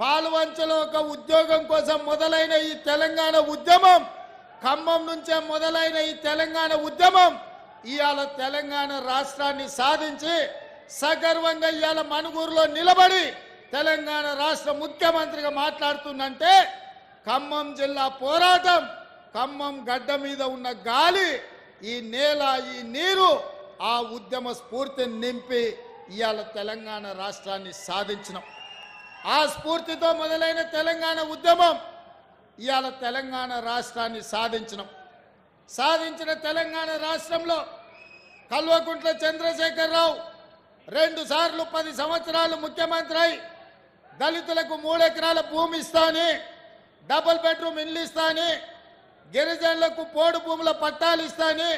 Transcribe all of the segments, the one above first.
పాల్వంచలో ఒక ఉద్యోగం కోసం మొదలైన ఈ తెలంగాణ ఉద్యమం, ఖమ్మం నుంచే మొదలైన ఈ తెలంగాణ ఉద్యమం ఇవాళ తెలంగాణ రాష్ట్రాన్ని సాధించి సగర్వంగా ఇవాళ మనుగూరులో నిలబడి తెలంగాణ రాష్ట్ర ముఖ్యమంత్రిగా మాట్లాడుతుందంటే ఖమ్మం జిల్లా పోరాటం, ఖమ్మం గడ్డ మీద ఉన్న గాలి, ఈ నేల, ఈ నీరు ఆ ఉద్యమ స్ఫూర్తిని నింపి ఇవాళ తెలంగాణ రాష్ట్రాన్ని సాధించినాం. ఆ స్ఫూర్తితో మొదలైన తెలంగాణ ఉద్యమం ఇవాళ తెలంగాణ రాష్ట్రాన్ని సాధించినాం. సాధించిన తెలంగాణ రాష్ట్రంలో కల్వకుంట్ల చంద్రశేఖరరావు 2 సార్లు 10 సంవత్సరాలు ముఖ్యమంత్రి అయి దళితులకు 3 ఎకరాల భూమి ఇస్తాని, డబుల్ బెడ్రూమ్ ఇల్లు ఇస్తాని, గిరిజనులకు పోడు భూముల పట్టాలు ఇస్తాని,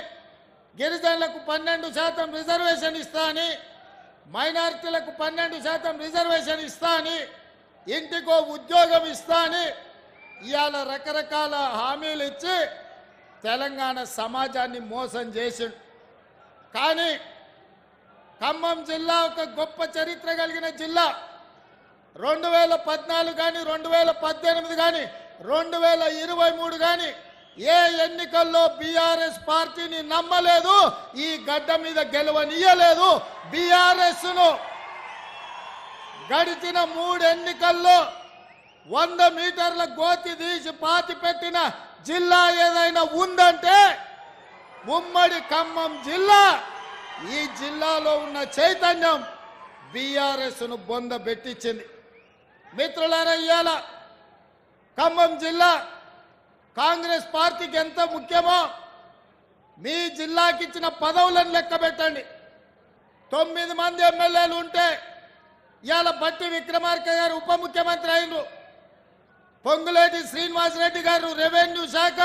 గిరిజనులకు 12% రిజర్వేషన్ ఇస్తాని, మైనారిటీలకు 12% రిజర్వేషన్ ఇస్తాని, ఇంటికో ఉద్యోగం ఇస్తాని ఇవాళ రకరకాల హామీలు ఇచ్చి తెలంగాణ సమాజాన్ని మోసం చేసిండు. కానీ ఖమ్మం జిల్లా ఒక గొప్ప చరిత్ర కలిగిన జిల్లా. 2014 కానీ 2018 కానీ 2023 కానీ ఏ ఎన్నికల్లో బీఆర్ఎస్ పార్టీని నమ్మలేదు, ఈ గడ్డ మీద గెలవనీయలేదు. బీఆర్ఎస్ను గడిచిన 3 ఎన్నికల్లో 100 మీటర్ల గోతి తీసి పాతి పెట్టిన జిల్లా ఏదైనా ఉందంటే ఉమ్మడి ఖమ్మం జిల్లా. ఈ జిల్లాలో ఉన్న చైతన్యం బీఆర్ఎస్ను బొంద పెట్టించింది. మిత్రులారా, ఇవాళ ఖమ్మం జిల్లా కాంగ్రెస్ పార్టీకి ఎంత ముఖ్యమో మీ జిల్లాకి ఇచ్చిన పదవులను లెక్క పెట్టండి. 9 మంది ఎమ్మెల్యేలు ఉంటే ఇవాళ బట్టి విక్రమార్క గారు ఉప ముఖ్యమంత్రి అయినరు, పొంగులేటి శ్రీనివాసరెడ్డి గారు రెవెన్యూ శాఖ,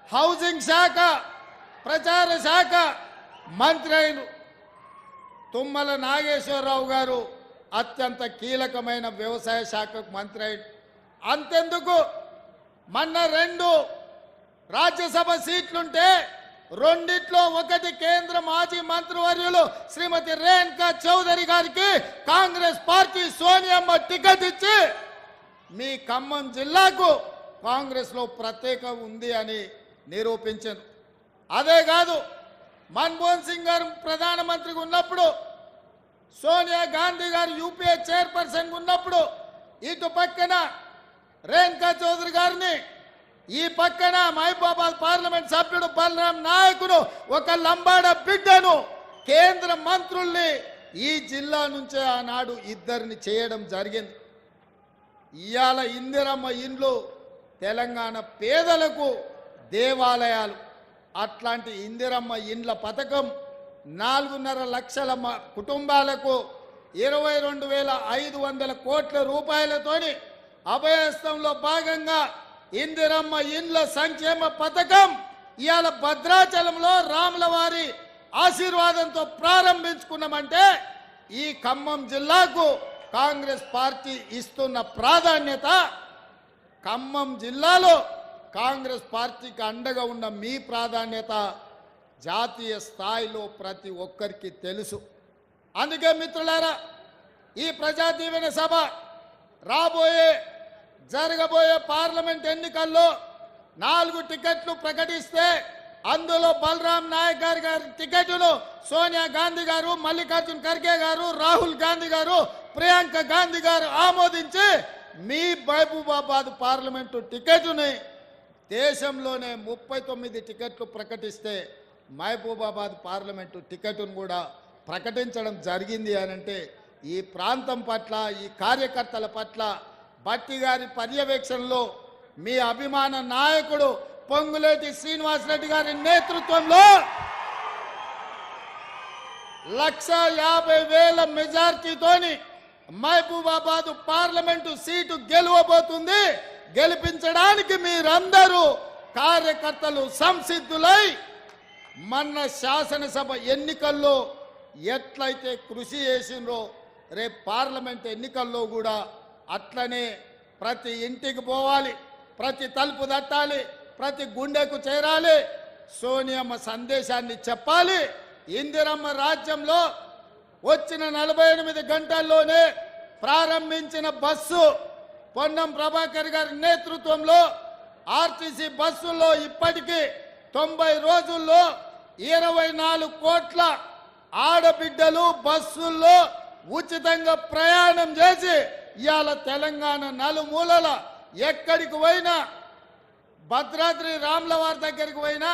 హౌసింగ్ శాఖ, ప్రచార శాఖ మంత్రి అయినరు, తుమ్మల నాగేశ్వరరావు గారు అత్యంత కీలకమైన వ్యవసాయ శాఖకు మంత్రి అయిన. అంతెందుకు, మొన్న 2 రాజ్యసభ సీట్లుంటే 2 ఒకటి కేంద్ర మాజీ మంత్రివర్యులు శ్రీమతి రేణుకా చౌదరి గారికి కాంగ్రెస్ పార్టీ సోనియమ్మ టికెట్ ఇచ్చి మీ ఖమ్మం జిల్లాకు కాంగ్రెస్ లో ప్రత్యేక ఉంది అని నిరూపించారు. అదే కాదు, మన్మోహన్ సింగ్ గారు ప్రధానమంత్రిగా ఉన్నప్పుడు, సోనియా గాంధీ గారు యూపీఏ చైర్పర్సన్ ఉన్నప్పుడు ఇటు పక్కన రేణుకా చౌదరి గారిని, ఈ పక్కన మహబూబాబాద్ పార్లమెంట్ సభ్యుడు బలరాం నాయకుడు ఒక లంబాడ బిడ్డను కేంద్ర మంత్రుల్ని ఈ జిల్లా నుంచే ఆనాడు 2 చేయడం జరిగింది. ఇవాళ ఇందిరమ్మ ఇండ్లు తెలంగాణ పేదలకు దేవాలయాలు. అట్లాంటి ఇందిరమ్మ ఇండ్ల పథకం 4.5 లక్షల కుటుంబాలకు 22,500 కోట్ల రూపాయలతోని అభయస్థంలో భాగంగా ఇందిరమ్మ ఇండ్ల సంక్షేమ పథకం ఇవాళ భద్రాచలంలో రాములవారి ఆశీర్వాదంతో ప్రారంభించుకున్నామంటే ఈ ఖమ్మం జిల్లాకు కాంగ్రెస్ పార్టీ ఇస్తున్న ప్రాధాన్యత, ఖమ్మం జిల్లాలో కాంగ్రెస్ పార్టీకి అండగా ఉన్న మీ ప్రాధాన్యత జాతీయ స్థాయిలో ప్రతి ఒక్కరికి తెలుసు. అందుకే మిత్రులారా, ఈ ప్రజా దీవెన సభ జరగబోయే పార్లమెంట్ ఎన్నికల్లో 4 టికెట్లు ప్రకటిస్తే అందులో బలరాం నాయక్ గారి టికెట్ను సోనియా గాంధీ గారు, మల్లికార్జున్ ఖర్గే గారు, రాహుల్ గాంధీ గారు, ప్రియాంక గాంధీ గారు ఆమోదించి మీ మహబూబాబాద్ పార్లమెంటు టికెట్ని దేశంలోనే 39 టికెట్లు ప్రకటిస్తే మహబూబాబాద్ పార్లమెంటు టికెట్ను కూడా ప్రకటించడం జరిగింది అనంటే ఈ ప్రాంతం పట్ల, ఈ కార్యకర్తల పట్ల బట్టి గారి పర్యవేక్షణలో మీ అభిమాన నాయకుడు పొంగులేటి శ్రీనివాసరెడ్డి గారి నేతృత్వంలో 1,50,000 మెజార్టీతోని మహబూబాబాద్ పార్లమెంటు సీటు గెలవబోతుంది. గెలిపించడానికి మీరందరూ కార్యకర్తలు సంసిద్ధులై మొన్న శాసనసభ ఎన్నికల్లో ఎట్లయితే కృషి చేసిండ్రో రేపు పార్లమెంట్ ఎన్నికల్లో కూడా అట్లనే ప్రతి ఇంటికి పోవాలి, ప్రతి తలుపు తట్టాలి, ప్రతి గుండెకు చేరాలి, సోనియమ్మ సందేశాన్ని చెప్పాలి. ఇందిరమ్మ రాజ్యంలో వచ్చిన 48 గంటల్లోనే ప్రారంభించిన బస్సు పొన్నం ప్రభాకర్ గారి నేతృత్వంలో ఆర్టీసీ బస్సుల్లో ఇప్పటికీ 90 రోజుల్లో 24 కోట్ల ఆడబిడ్డలు బస్సుల్లో ఉచితంగా ప్రయాణం చేసి ఇవాళ తెలంగాణ నలుమూలల ఎక్కడికి పోయినా, భద్రాద్రి రాములవారి దగ్గరికి పోయినా,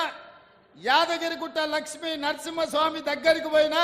యాదగిరిగుట్ట లక్ష్మీ నరసింహస్వామి దగ్గరికి పోయినా